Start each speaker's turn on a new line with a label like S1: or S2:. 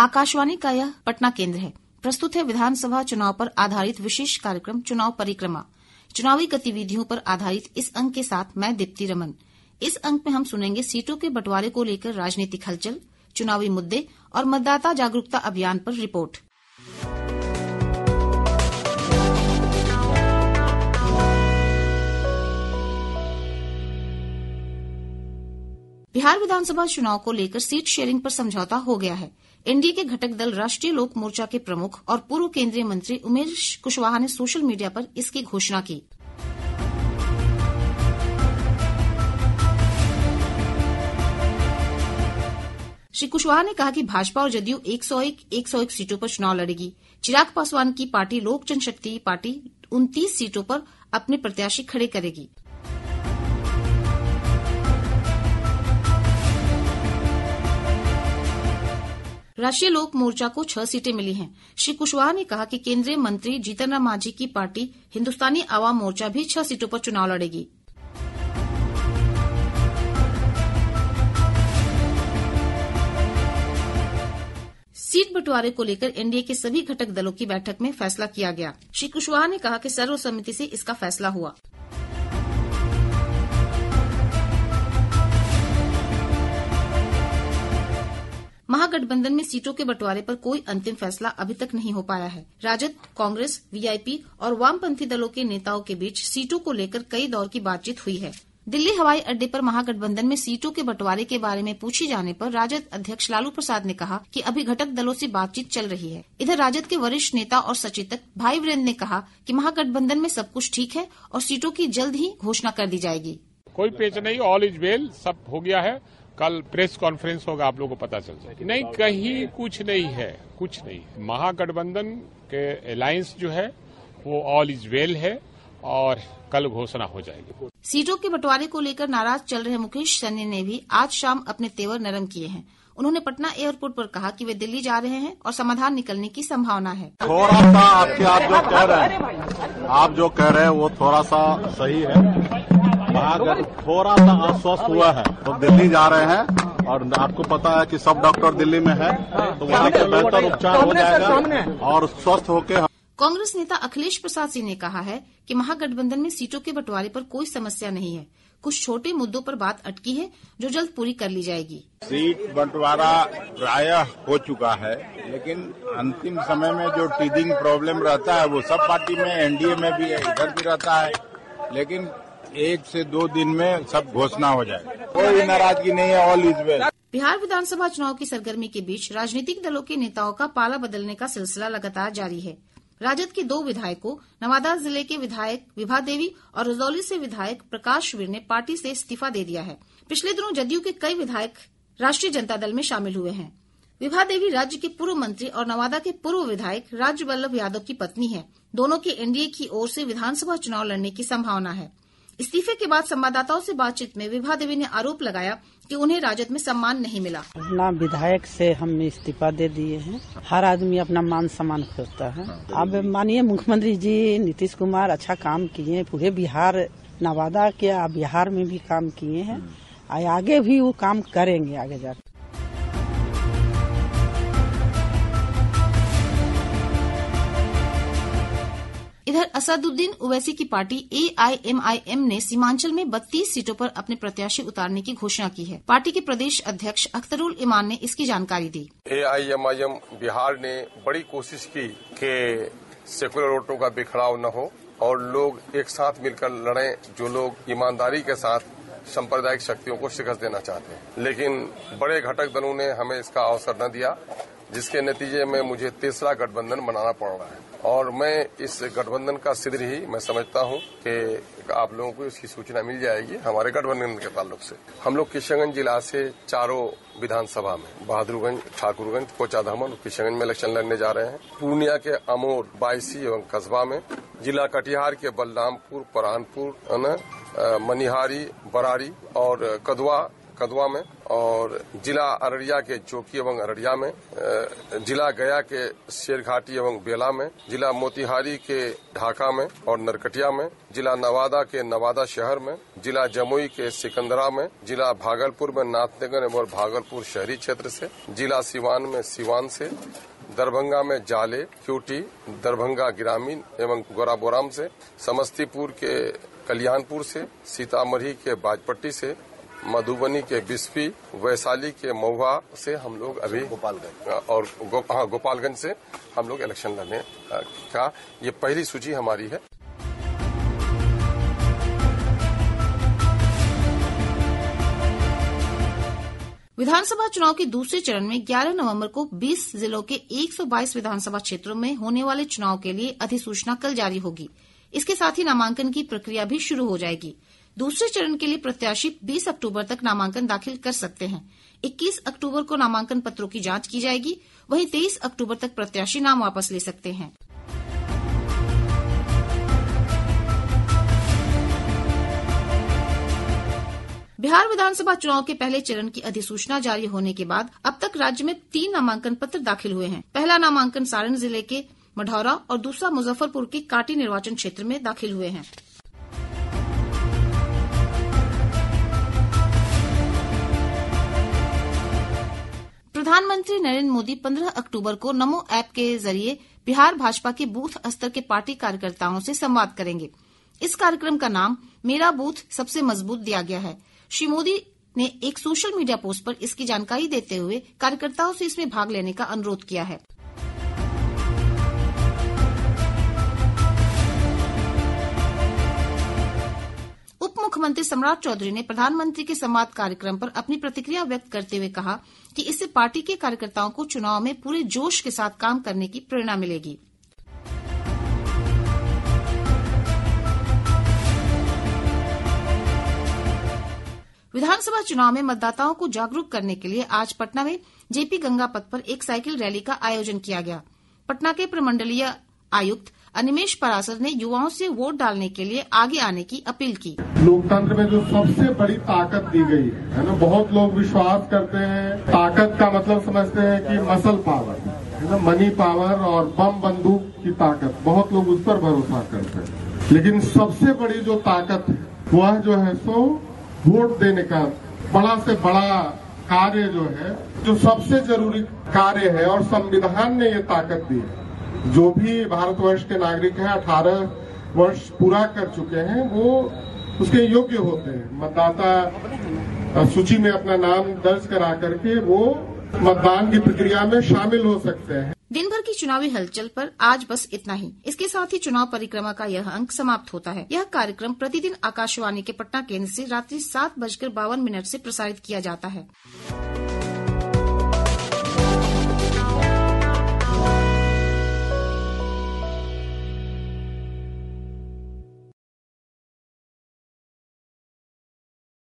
S1: आकाशवाणी का यह पटना केंद्र है। प्रस्तुत है विधानसभा चुनाव पर आधारित विशेष कार्यक्रम चुनाव परिक्रमा। चुनावी गतिविधियों पर आधारित इस अंक के साथ मैं दीप्ति रमन। इस अंक में हम सुनेंगे सीटों के बंटवारे को लेकर राजनीतिक हलचल, चुनावी मुद्दे और मतदाता जागरूकता अभियान पर रिपोर्ट। बिहार विधानसभा चुनाव को लेकर सीट शेयरिंग पर समझौता हो गया है। एनडीए के घटक दल राष्ट्रीय लोक मोर्चा के प्रमुख और पूर्व केंद्रीय मंत्री उमेश कुशवाहा ने सोशल मीडिया पर इसकी घोषणा की। श्री कुशवाहा ने कहा कि भाजपा और जदयू 101 सीटों पर चुनाव लड़ेगी। चिराग पासवान की पार्टी लोक जनशक्ति पार्टी 29 सीटों पर अपने प्रत्याशी खड़े करेगी। राष्ट्रीय लोक मोर्चा को 6 सीटें मिली हैं। श्री कुशवाहा ने कहा कि केंद्रीय मंत्री जीतन राम मांझी की पार्टी हिंदुस्तानी आवाम मोर्चा भी 6 सीटों पर चुनाव लड़ेगी। सीट बंटवारे को लेकर एनडीए के सभी घटक दलों की बैठक में फैसला किया गया। श्री कुशवाहा ने कहा कि सर्वसम्मति से इसका फैसला हुआ। महागठबंधन में सीटों के बंटवारे पर कोई अंतिम फैसला अभी तक नहीं हो पाया है। राजद, कांग्रेस, वीआईपी और वामपंथी दलों के नेताओं के बीच सीटों को लेकर कई दौर की बातचीत हुई है। दिल्ली हवाई अड्डे पर महागठबंधन में सीटों के बंटवारे के बारे में पूछी जाने पर राजद अध्यक्ष लालू प्रसाद ने कहा कि अभी घटक दलों से बातचीत चल रही है। इधर राजद के वरिष्ठ नेता और सचेतक भाई वीरेंद्र ने कहा कि महागठबंधन में सब कुछ ठीक है और सीटों की जल्द ही घोषणा कर दी जाएगी।
S2: कोई पेच नहीं, ऑल इज वेल, सब हो गया है। कल प्रेस कॉन्फ्रेंस होगा, आप लोगों को पता चल जाएगा। नहीं, कहीं कुछ नहीं है, कुछ नहीं। महागठबंधन के अलायंस जो है वो ऑल इज वेल है और कल घोषणा हो जाएगी।
S1: सीटों के बंटवारे को लेकर नाराज चल रहे मुकेश सहनी ने भी आज शाम अपने तेवर नरम किए हैं। उन्होंने पटना एयरपोर्ट पर कहा कि वे दिल्ली जा रहे हैं और समाधान निकलने की संभावना है।
S3: थोड़ा सा आप जो कह रहे हैं वो थोड़ा सा सही है। थोड़ा सा अस्वस्थ हुआ है तो दिल्ली जा रहे हैं और आपको पता है कि सब डॉक्टर दिल्ली में है, तो वहाँ पे बेहतर उपचार हो जाएगा और स्वस्थ होकर।
S1: कांग्रेस नेता अखिलेश प्रसाद सिंह ने कहा है कि महागठबंधन में सीटों के बंटवारे पर कोई समस्या नहीं है। कुछ छोटे मुद्दों पर बात अटकी है जो जल्द पूरी कर ली जाएगी।
S4: सीट बंटवारा प्रायः हो चुका है, लेकिन अंतिम समय में जो टीदिंग प्रॉब्लम रहता है वो सब पार्टी में, एनडीए में भी, इधर भी रहता है। लेकिन 1 से 2 दिन में सब घोषणा हो जाए, कोई नाराजगी नहीं है, ऑल इज वेल।
S1: बिहार विधानसभा चुनाव की सरगर्मी के बीच राजनीतिक दलों के नेताओं का पाला बदलने का सिलसिला लगातार जारी है। राजद के 2 विधायकों, नवादा जिले के विधायक विभा देवी और रजौली से विधायक प्रकाश वीर ने पार्टी से इस्तीफा दे दिया है। पिछले दिनों जदयू के कई विधायक राष्ट्रीय जनता दल में शामिल हुए हैं। विभा देवी राज्य के पूर्व मंत्री और नवादा के पूर्व विधायक राज्य वल्लभ यादव की पत्नी है। दोनों के एनडीए की ओर से विधानसभा चुनाव लड़ने की संभावना है। इस्तीफे के बाद संवाददाताओं से बातचीत में विभा देवी ने आरोप लगाया कि उन्हें राजद में सम्मान नहीं मिला।
S5: अपना विधायक से हम इस्तीफा दे दिए हैं। हर आदमी अपना मान सम्मान खोजता है। अब माननीय मुख्यमंत्री जी नीतीश कुमार अच्छा काम किए, पूरे बिहार, नवादा के बिहार में भी काम किए हैं, आगे भी वो काम करेंगे आगे जाकर।
S1: इधर असदुद्दीन ओवैसी की पार्टी AIMIM ने सीमांचल में 32 सीटों पर अपने प्रत्याशी उतारने की घोषणा की है। पार्टी के प्रदेश अध्यक्ष अख्तरुल इमान ने इसकी जानकारी दी।
S6: AIMIM बिहार ने बड़ी कोशिश की कि सेकुलर वोटों का बिखराव न हो और लोग एक साथ मिलकर लड़ें, जो लोग ईमानदारी के साथ सांप्रदायिक शक्तियों को शिकस्त देना चाहते हैं। लेकिन बड़े घटक दलों ने हमें इसका अवसर न दिया, जिसके नतीजे में मुझे तीसरा गठबंधन बनाना पड़ रहा है और मैं इस गठबंधन का सिद्र ही मैं समझता हूं कि आप लोगों को इसकी सूचना मिल जाएगी हमारे गठबंधन के ताल्लुक से। हम लोग किशनगंज जिला से चारों विधानसभा में बहादुरगंज, ठाकुरगंज, कोचाधामन, किशनगंज में इलेक्शन लड़ने जा रहे हैं। पूर्णिया के अमोर, बायसी एवं कस्बा में, जिला कटिहार के बलरामपुर, परानपुर, मनिहारी, बरारी और कदवा में और जिला अररिया के चौकी एवं अररिया में, जिला गया के शेरघाटी एवं बेला में, जिला मोतिहारी के ढाका में और नरकटिया में, जिला नवादा के नवादा शहर में, जिला जमुई के सिकंदरा में, जिला भागलपुर में नाथनगर एवं भागलपुर शहरी क्षेत्र से, जिला सिवान में सिवान से, दरभंगा में जाले, क्यूटी, दरभंगा ग्रामीण एवं गोराबोराम से, समस्तीपुर के कल्याणपुर से, सीतामढ़ी के बाजपट्टी से, मधुबनी के बिस्फी, वैशाली के महुआ से हम लोग अभी गोपालगंज से हम लोग इलेक्शन लड़ने का ये पहली सूची हमारी है।
S1: विधानसभा चुनाव के दूसरे चरण में 11 नवंबर को 20 जिलों के 122 विधानसभा क्षेत्रों में होने वाले चुनाव के लिए अधिसूचना कल जारी होगी। इसके साथ ही नामांकन की प्रक्रिया भी शुरू हो जाएगी। दूसरे चरण के लिए प्रत्याशी 20 अक्टूबर तक नामांकन दाखिल कर सकते हैं। 21 अक्टूबर को नामांकन पत्रों की जांच की जाएगी। वहीं 23 अक्टूबर तक प्रत्याशी नाम वापस ले सकते हैं। बिहार विधानसभा चुनाव के पहले चरण की अधिसूचना जारी होने के बाद अब तक राज्य में 3 नामांकन पत्र दाखिल हुए हैं। पहला नामांकन सारण जिले के मढ़ौरा और दूसरा मुजफ्फरपुर के काटी निर्वाचन क्षेत्र में दाखिल हुए हैं। प्रधानमंत्री नरेंद्र मोदी 15 अक्टूबर को नमो ऐप के जरिए बिहार भाजपा के बूथ स्तर के पार्टी कार्यकर्ताओं से संवाद करेंगे। इस कार्यक्रम का नाम मेरा बूथ सबसे मजबूत दिया गया है। श्री मोदी ने एक सोशल मीडिया पोस्ट पर इसकी जानकारी देते हुए कार्यकर्ताओं से इसमें भाग लेने का अनुरोध किया है। उप मुख्यमंत्री सम्राट चौधरी ने प्रधानमंत्री के संवाद कार्यक्रम पर अपनी प्रतिक्रिया व्यक्त करते हुए कहा कि इससे पार्टी के कार्यकर्ताओं को चुनाव में पूरे जोश के साथ काम करने की प्रेरणा मिलेगी। विधानसभा चुनाव में मतदाताओं को जागरूक करने के लिए आज पटना में जेपी गंगा पथ पर एक साइकिल रैली का आयोजन किया गया। पटना के प्रमंडलीय आयुक्त अनिमेश परासर ने युवाओं से वोट डालने के लिए आगे आने की अपील की।
S7: लोकतंत्र में जो सबसे बड़ी ताकत दी गई है ना, बहुत लोग विश्वास करते हैं, ताकत का मतलब समझते हैं कि मसल पावर है ना, मनी पावर और बम बंदूक की ताकत, बहुत लोग उस पर भरोसा करते हैं। लेकिन सबसे बड़ी जो ताकत है वह जो है सो वोट देने का बड़ा से बड़ा कार्य जो है, जो सबसे जरूरी कार्य है और संविधान ने ये ताकत दी है। जो भी भारतवर्ष के नागरिक हैं 18 वर्ष पूरा कर चुके हैं वो उसके योग्य होते हैं। मतदाता सूची में अपना नाम दर्ज करा करके वो मतदान की प्रक्रिया में शामिल हो सकते हैं।
S1: दिन भर की चुनावी हलचल पर आज बस इतना ही। इसके साथ ही चुनाव परिक्रमा का यह अंक समाप्त होता है। यह कार्यक्रम प्रतिदिन आकाशवाणी के पटना केंद्र से रात्रि 7:52 से प्रसारित किया जाता है।